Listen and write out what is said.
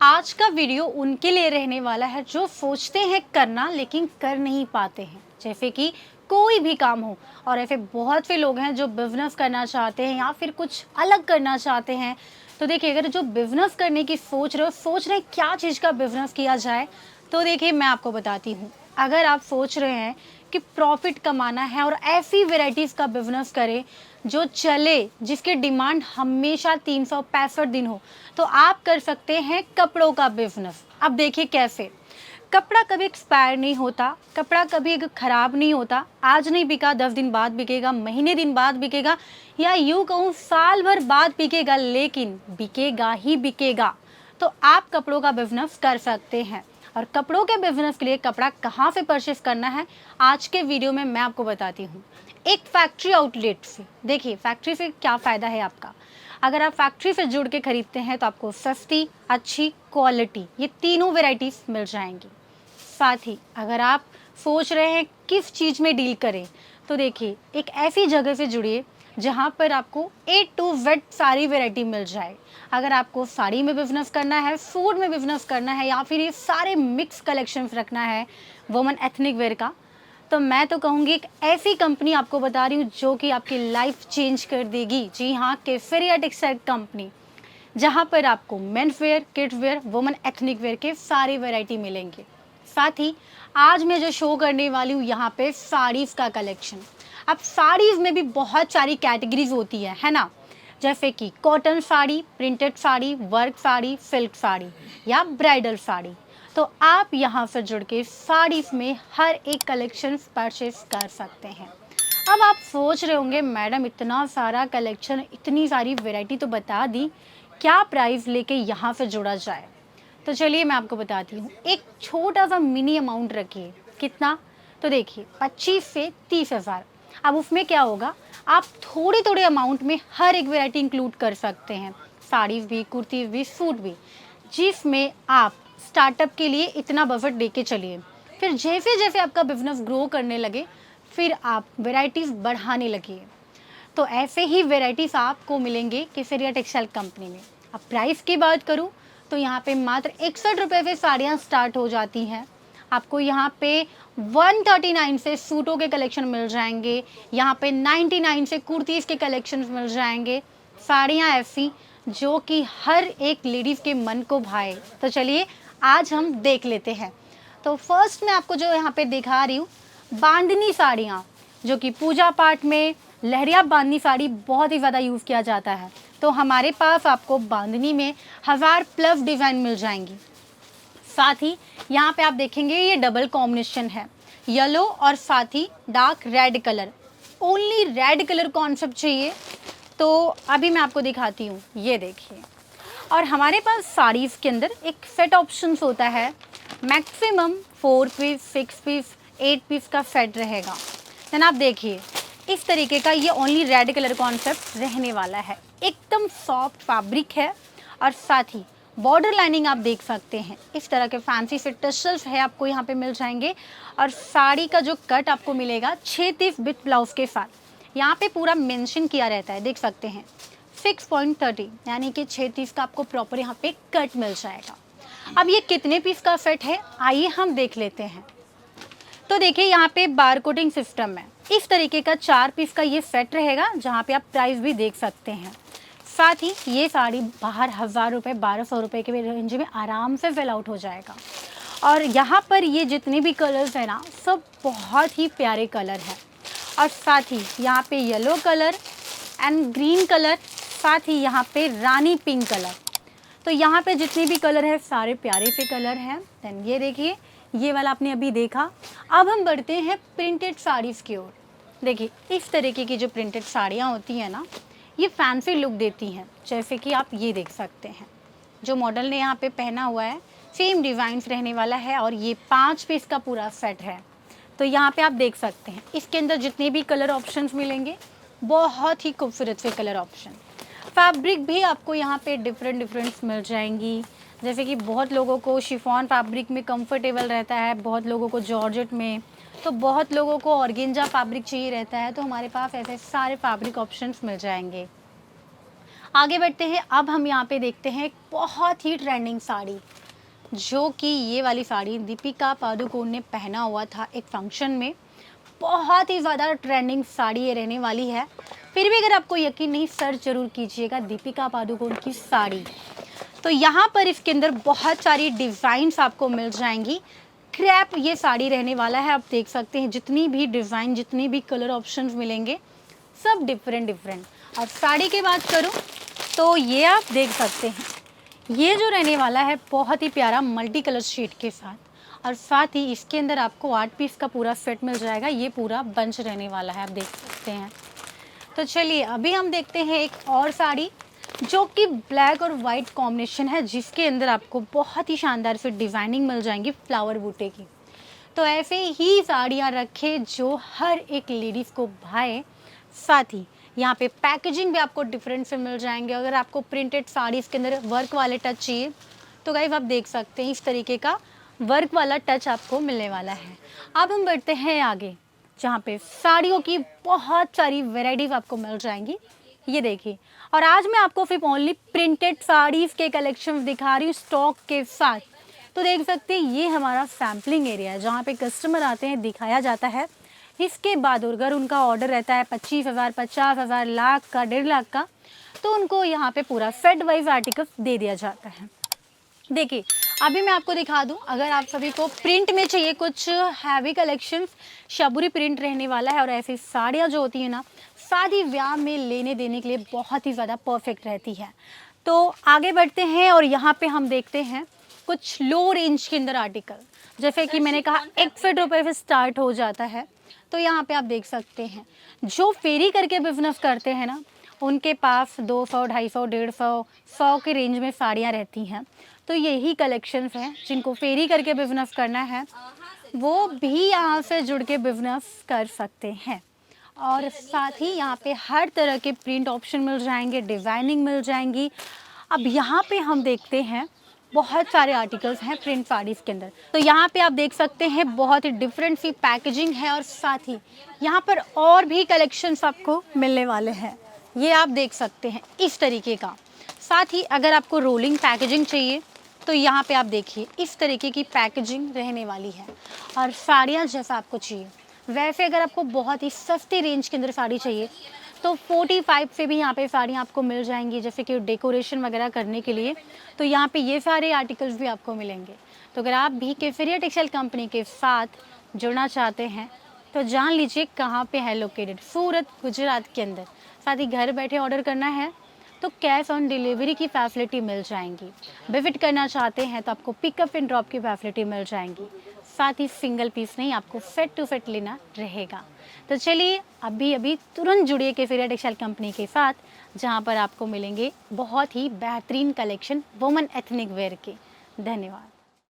आज का वीडियो उनके लिए रहने वाला है जो सोचते हैं करना लेकिन कर नहीं पाते हैं। जैसे कि कोई भी काम हो, और ऐसे बहुत से लोग हैं जो बिजनेस करना चाहते हैं या फिर कुछ अलग करना चाहते हैं। तो देखिए, अगर जो बिजनेस करने की सोच रहे हैं क्या चीज़ का बिजनेस किया जाए, तो देखिए मैं आपको बताती हूँ। अगर आप सोच रहे हैं कि प्रॉफिट कमाना है और ऐसी वेराइटीज़ का बिजनेस करें जो चले, जिसकी डिमांड हमेशा 365 दिन हो, तो आप कर सकते हैं कपड़ों का बिजनेस। अब देखिए कैसे। कपड़ा कभी एक्सपायर नहीं होता, कपड़ा कभी खराब नहीं होता। आज नहीं बिका 10 दिन बाद बिकेगा, महीने दिन बाद बिकेगा, या यूं कहूँ साल भर बाद बिकेगा, लेकिन बिकेगा ही बिकेगा। तो आप कपड़ों का बिजनेस कर सकते हैं। और कपड़ों के बिजनेस के लिए कपड़ा कहाँ से परचेस करना है, आज के वीडियो में मैं आपको बताती हूँ। एक फैक्ट्री आउटलेट से। देखिए फैक्ट्री से क्या फ़ायदा है आपका। अगर आप फैक्ट्री से जुड़ के खरीदते हैं तो आपको सस्ती, अच्छी क्वालिटी, ये तीनों वेराइटीज़ मिल जाएंगी। साथ ही अगर आप सोच रहे हैं किस चीज़ में डील करें, तो देखिए एक ऐसी जगह से जुड़िए जहाँ पर आपको ए टू जेड सारी वैरायटी मिल जाए। अगर आपको साड़ी में बिजनेस करना है, फूड में बिजनेस करना है, या फिर ये सारे मिक्स कलेक्शंस रखना है वुमेन एथनिक वेयर का, तो मैं तो कहूँगी एक ऐसी कंपनी आपको बता रही हूँ जो कि आपकी लाइफ चेंज कर देगी। जी हाँ, केफरिया टेक्सटाइल कंपनी, जहाँ पर आपको men's wear, kids where, women ethnic wear के सारी वैरायटी मिलेंगे। साथ ही आज मैं जो शो करने वाली हूँ यहाँ पे साड़ीज़ का कलेक्शन। अब साड़ीज़ में भी बहुत सारी कैटेगरीज होती है ना। जैसे कि cotton sari, printed sari, work sari, silk sari या ब्राइडल साड़ी। तो आप यहाँ से जुड़ के साड़ीज़ में हर एक कलेक्शन परचेस कर सकते हैं। अब आप सोच रहे होंगे मैडम इतना सारा कलेक्शन, इतनी सारी वैरायटी तो बता दी, क्या प्राइस लेके यहाँ से जुड़ा जाए। तो चलिए मैं आपको बताती हूँ। एक छोटा सा मिनी अमाउंट रखिए। कितना? तो देखिए 25 से 30 हज़ार। अब उसमें क्या होगा, आप थोड़ी थोड़ी अमाउंट में हर एक वैरायटी इंक्लूड कर सकते हैं। साड़ीज़ भी, कुर्तीज़ भी, सूट भी, जिसमें आप स्टार्टअप के लिए इतना बजट लेके चलिए। फिर जैसे जैसे आपका बिजनेस ग्रो करने लगे, फिर आप वैराइटीज़ बढ़ाने लगिए। तो ऐसे ही वैराइटीज़ आपको मिलेंगे केसरिया टेक्सटाइल कंपनी में। अब प्राइस की बात करूँ तो यहाँ पे मात्र 61 रुपये से साड़ियाँ स्टार्ट हो जाती हैं। आपको यहाँ पे 139 से सूटों के कलेक्शन मिल जाएंगे, यहाँ पे 99 से कुर्तीज़ के कलेक्शन मिल जाएंगे। साड़ियाँ ऐसी जो कि हर एक लेडीज़ के मन को भाए। तो चलिए आज हम देख लेते हैं। तो फर्स्ट मैं आपको जो यहाँ पे दिखा रही हूँ, बांधनी साड़ियाँ, जो कि पूजा पाठ में लहरिया बांधनी साड़ी बहुत ही ज़्यादा यूज़ किया जाता है। तो हमारे पास आपको बांधनी में 1000+ डिज़ाइन मिल जाएंगी। साथ ही यहाँ पे आप देखेंगे ये डबल कॉम्बिनेशन है, येलो और साथ ही dark red colour. Only red colour concept चाहिए तो अभी मैं आपको दिखाती हूँ, ये देखिए। और हमारे पास साड़ीज़ के अंदर एक सेट ऑप्शंस होता है। मैक्सिमम 4 पीस, 6 पीस, 8 पीस का सेट रहेगा। देन आप देखिए इस तरीके का ये ओनली रेड कलर कॉन्सेप्ट रहने वाला है। एकदम सॉफ्ट फैब्रिक है और साथ ही बॉर्डर लाइनिंग आप देख सकते हैं। इस तरह के फैंसी फिट टसल्स है आपको यहाँ पे मिल जाएंगे। और साड़ी का जो कट आपको मिलेगा 6 विथ ब्लाउज के साथ। यहाँ पे पूरा मेंशन किया रहता है, देख सकते हैं 6.30, यानी कि 6 का आपको प्रॉपर यहाँ पे कट मिल जाएगा। अब ये कितने पीस का सेट है, आइए हम देख लेते हैं। तो देखिए यहाँ पे बार कोडिंग सिस्टम है। इस तरीके का 4 पीस का ये सेट रहेगा, जहाँ पे आप प्राइस भी देख सकते हैं। साथ ही ये साड़ी बाहर 1000 रुपये, 1200 रुपये के रेंज में आराम से सेल आउट हो जाएगा। और यहाँ पर ये जितने भी कलर्स हैं ना, सब बहुत ही प्यारे कलर हैं। और साथ ही यहाँ पे yellow colour and green colour, साथ ही यहाँ पे रानी पिंक कलर। तो यहाँ पे जितने भी कलर है सारे प्यारे से कलर हैं। देन ये देखिए, ये वाला आपने अभी देखा। अब हम बढ़ते हैं प्रिंटेड साड़ीज़ की ओर। देखिए इस तरीके की जो प्रिंटेड साड़ियाँ होती हैं ना, ये फैंसी लुक देती हैं। जैसे कि आप ये देख सकते हैं, जो मॉडल ने यहाँ पे पहना हुआ है सेम डिज़ाइंस रहने वाला है। और ये 5 पीस का पूरा सेट है। तो यहाँ पे आप देख सकते हैं इसके अंदर जितने भी कलर ऑप्शंस मिलेंगे, बहुत ही खूबसूरत से कलर ऑप्शन। फैब्रिक भी आपको यहाँ पे डिफरेंट मिल जाएंगी। जैसे कि बहुत लोगों को शिफॉन फैब्रिक में कंफर्टेबल रहता है, बहुत लोगों को जॉर्जेट में, तो बहुत लोगों को ऑर्गेंजा फैब्रिक चाहिए रहता है। तो हमारे पास ऐसे सारे फैब्रिक ऑप्शंस मिल जाएंगे। आगे बढ़ते हैं, अब हम यहाँ पे देखते हैं एक बहुत ही ट्रेंडिंग साड़ी, जो कि ये वाली साड़ी दीपिका पादुकोण ने पहना हुआ था एक फंक्शन में। बहुत ही ज़्यादा ट्रेंडिंग साड़ी ये रहने वाली है। फिर भी अगर आपको यकीन नहीं, सर्च जरूर कीजिएगा दीपिका पादुकोण की साड़ी। तो यहाँ पर इसके अंदर बहुत सारी डिज़ाइंस आपको मिल जाएंगी। क्रैप ये साड़ी रहने वाला है, आप देख सकते हैं जितनी भी डिज़ाइन, जितनी भी कलर ऑप्शंस मिलेंगे सब डिफरेंट डिफरेंट। और साड़ी की बात करूँ तो ये आप देख सकते हैं, ये जो रहने वाला है बहुत ही प्यारा मल्टी कलर शेड के साथ, और साथ ही इसके अंदर आपको 8 पीस का पूरा सेट मिल जाएगा। ये पूरा बंच रहने वाला है, आप देख सकते हैं। तो चलिए अभी हम देखते हैं एक और साड़ी, जो कि ब्लैक और वाइट कॉम्बिनेशन है, जिसके अंदर आपको बहुत ही शानदार फिर डिज़ाइनिंग मिल जाएंगी फ्लावर बूटे की। तो ऐसे ही साड़ियाँ रखें जो हर एक लेडीज़ को भाए। साथ ही यहाँ पे पैकेजिंग भी आपको डिफरेंट से मिल जाएंगे। अगर आपको प्रिंटेड साड़ी के अंदर वर्क वाले टच चाहिए तो गाइस आप देख सकते हैं इस तरीके का वर्क वाला टच आपको मिलने वाला है। अब हम बढ़ते हैं आगे, जहाँ पे साड़ियों की बहुत सारी वेराइटीज़ आपको मिल जाएंगी। ये देखिए, और आज मैं आपको सिर्फ ओनली प्रिंटेड साड़ीज़ के कलेक्शन दिखा रही हूँ स्टॉक के साथ। तो देख सकते हैं ये हमारा सैम्पलिंग एरिया है, जहाँ पे कस्टमर आते हैं, दिखाया जाता है। इसके बाद अगर उनका ऑर्डर रहता है 25,000, 50,000, लाख का, 1.5 लाख का, तो उनको यहाँ पे पूरा सेट वाइज आर्टिकल दे दिया जाता है। देखिए अभी मैं आपको दिखा दूं, अगर आप सभी को प्रिंट में चाहिए कुछ हैवी कलेक्शन, शबूरी प्रिंट रहने वाला है। और ऐसी साड़ियाँ जो होती हैं ना, शादी ब्याह में लेने देने के लिए बहुत ही ज़्यादा परफेक्ट रहती है। तो आगे बढ़ते हैं और यहाँ पे हम देखते हैं कुछ लो रेंज के अंदर आर्टिकल, जैसे कि मैंने कहा 1 रुपये से स्टार्ट हो जाता है। तो यहाँ पे आप देख सकते हैं जो फेरी करके बिजनेस करते हैं ना, उनके पास 200, 250, 150, 100 के रेंज में साड़ियाँ रहती हैं। तो यही कलेक्शंस हैं जिनको फेरी करके बिजनेस करना है, वो भी यहाँ से जुड़ के बिजनेस कर सकते हैं। और साथ ही यहाँ पे हर तरह के प्रिंट ऑप्शन मिल जाएंगे, डिज़ाइनिंग मिल जाएंगी। अब यहाँ पे हम देखते हैं बहुत सारे आर्टिकल्स हैं प्रिंट साड़ीज़ के अंदर। तो यहाँ पे आप देख सकते हैं बहुत ही डिफरेंट सी पैकेजिंग है, और साथ ही यहाँ पर और भी कलेक्शंस आपको मिलने वाले हैं। ये आप देख सकते हैं इस तरीके का। साथ ही अगर आपको रोलिंग पैकेजिंग चाहिए तो यहाँ पे आप देखिए इस तरीके की पैकेजिंग रहने वाली है। और साड़ियाँ जैसा आपको चाहिए वैसे, अगर आपको बहुत ही सस्ती रेंज के अंदर साड़ी चाहिए तो 45 से भी यहाँ पे साड़ियाँ आपको मिल जाएंगी, जैसे कि डेकोरेशन वगैरह करने के लिए। तो यहाँ पे ये सारे आर्टिकल्स भी आपको मिलेंगे। तो अगर आप भी केफरिया टेक्सटाइल कंपनी के साथ जुड़ना चाहते हैं तो जान लीजिए कहाँ पे है लोकेटेड, सूरत गुजरात के अंदर। साथ ही घर बैठे ऑर्डर करना है तो कैश ऑन डिलीवरी की फैसिलिटी मिल जाएंगी। विजिट करना चाहते हैं तो आपको पिकअप एंड ड्रॉप की फैसिलिटी मिल जाएंगी। साथ ही सिंगल पीस नहीं, आपको सेट टू सेट लेना रहेगा। तो चलिए अभी तुरंत जुड़िए केफरिया टेक्सटाइल कंपनी के साथ, जहां पर आपको मिलेंगे बहुत ही बेहतरीन कलेक्शन वुमेन एथनिक वेयर के। धन्यवाद।